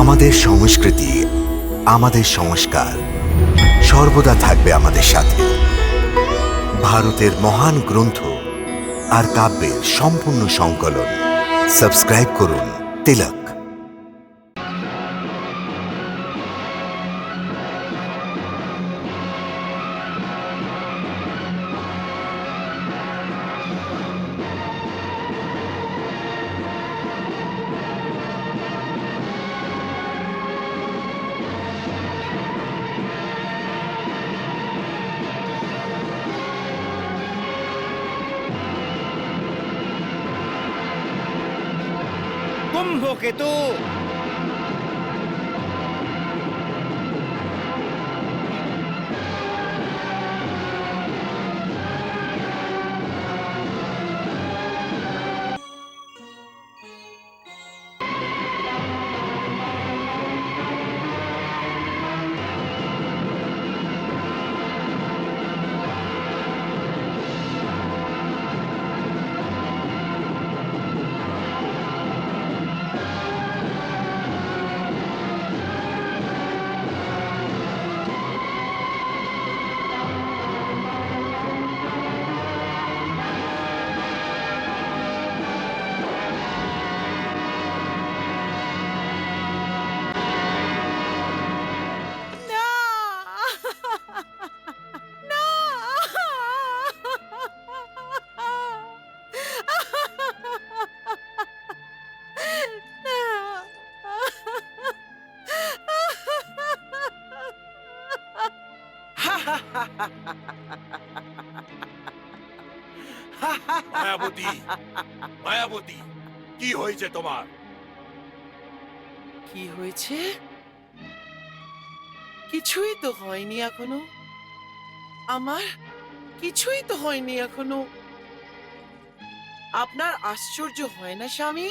আমাদের সংস্কৃতি, আমাদের সংস্কার সর্বদা থাকবে আমাদের সাথে। ভারতের মহান গ্রন্থ আর কাব্যের সম্পূর্ণ সংকলন। সাবস্ক্রাইব করুন তিলক। কুম্ভকেতু না না মায়াবতী, মায়াবতী, কি হয়েছে তোমার? কি হয়েছে? কিছুই তো হয়নি এখনো। আমার কিছুই তো হয়নি এখনো। আপনার আশ্চর্য হয় না স্বামী?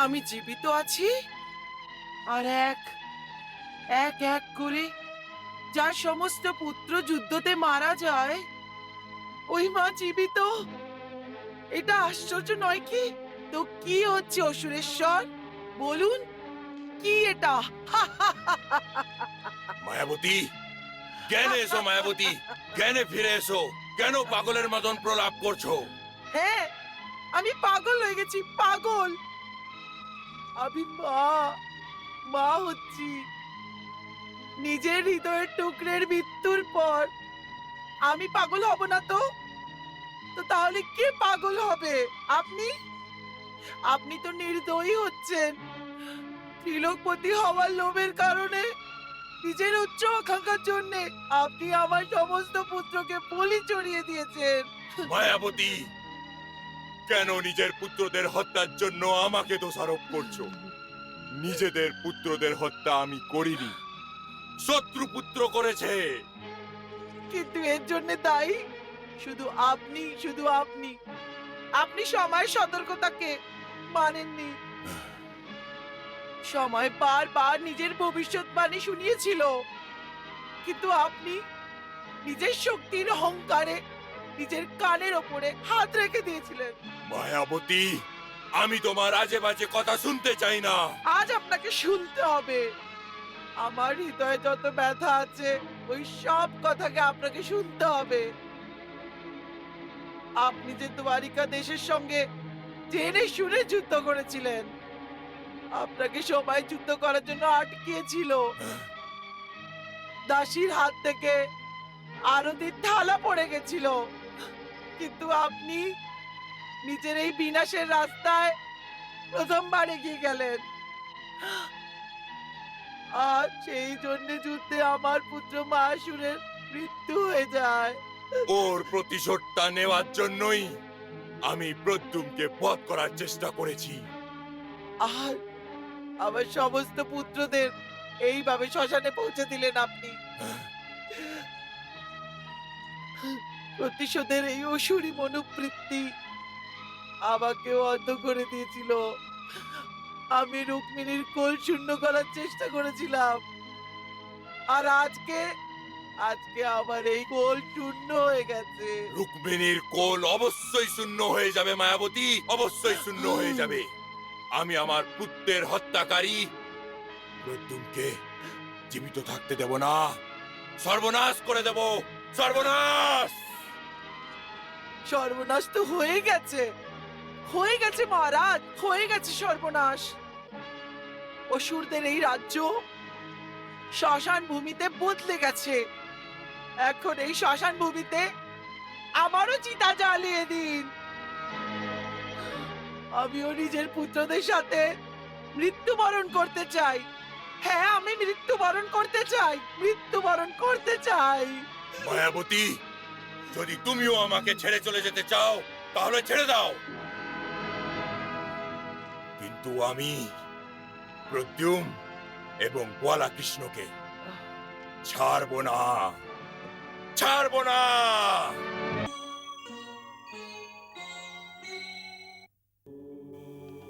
আমি জীবিত আছি, আর এক এক এক করে যার সমস্ত পুত্র যুদ্ধতে মারা যায়, ওই মা জীবিত। এটা আশ্চর্য নয় কি? তো কি হচ্ছে অসুরেশ্বর, বলুন কি এটা? মায়াবতী, জ্ঞানে এসো মায়াবতী, জ্ঞানে ফিরে এসো। কেন পাগলের মতন প্রলাপ করছো? হ্যাঁ, আমি পাগল হয়ে গেছি, পাগল। আমি মা মা হচ্ছি। নিজের হৃদয়ের টুকরের মৃত্যুর পর আমি পাগল হব না তো? তো তাহলে কে পাগল হবে? আপনি আপনি তো নির্দয়ী হচ্ছেন। ত্রিলোকপতি হওয়ার লোভের কারণে, নিজের উচ্চ আকাঙ্ক্ষার জন্য আপনি আমার সমস্ত পুত্রকে বলি চড়িয়ে দিয়েছেন। মায়াবতী, কেন নিজের পুত্রদের হত্যার জন্য আমাকে দোষারোপ করছো? নিজেদের পুত্রদের হত্যা আমি করিনি, শত্রু পুত্র করেছে। কিন্তু এর জন্য দায়ী শুধু আপনি, শুধু আপনি। আপনি সময় সতর্কতাকে মানেননি। সময় বারবার নিজের ভবিষ্যৎবাণী শুনিয়েছিল, কিন্তু আপনি নিজের শক্তির অহংকারে নিজের কানের ওপরে হাত রেখে দিয়েছিলেন। মায়াবতী, আমি তোমার আজে বাজে কথা শুনতে চাই না। আজ আপনাকে শুনতে হবে। আমার হৃদয়ে যত ব্যথা আছে, ওই সব কথাকে আপনাকে শুনতে হবে। আপনি যে দ্বারিকা দেশের সঙ্গে জেনে শুনে যুদ্ধ করেছিলেন, আপনাকে সবাই যুদ্ধ করার জন্য আটকিয়েছিল। দাসীর হাত থেকে আরতির থালা পড়ে গেছিল, কিন্তু আপনি নিজের এই বিনাশের রাস্তায় প্রথমবার এগিয়ে গেলেন। আর সেই জন্য যুদ্ধে আমার পুত্র মহাসুরের মৃত্যু হয়ে যায়। ওর প্রতিশোধটা নেওয়ার জন্যই আমি প্রদ্যুম্নকে বধ করার চেষ্টা করেছি। আর আমার সমস্ত পুত্রদের এইভাবে শ্মশানে পৌঁছে দিলেন আপনি। প্রতিশোধের এই অসুরী মনোবৃত্তি আমাকেও অন্ধ করে দিয়েছিল। আমি রুক্মিণীর কোল শূন্য করার চেষ্টা করেছিলাম, আর আজকে আজকে আমার এই কোল শূন্য হয়ে গেছে। রুক্মিণীর কোল অবশ্যই শূন্য হয়ে যাবে মায়াবতী, অবশ্যই শূন্য হয়ে যাবে। আমি আমার পুত্রের হত্যাকারী প্রদ্যুম্নকে জীবিত থাকতে দেব না, সর্বনাশ করে দেব, সর্বনাশ। সর্বনাশ তো হয়ে গেছে, হয়ে গেছে মহারাজ, হয়ে গেছে সর্বনাশ। অসুরদের এই রাজ্য শ্মশান ভূমিতে বদলে গেছে। এখন এই শ্মশান ভূমিতে আমারও চিতা জ্বালিয়ে দিন। আমিও নিজের পুত্রদের সাথে মৃত্যুবরণ করতে চাই। হ্যাঁ, আমি মৃত্যুবরণ করতে চাই, মৃত্যুবরণ করতে চাই। মায়াবতী, যদি তুমিও আমাকে ছেড়ে চলে যেতে চাও তাহলে ছেড়ে দাও, কিন্তু আমি প্রদ্যুম্ন এবং গোয়ালা কৃষ্ণকে ছাড়বো না, ছাড়বো না।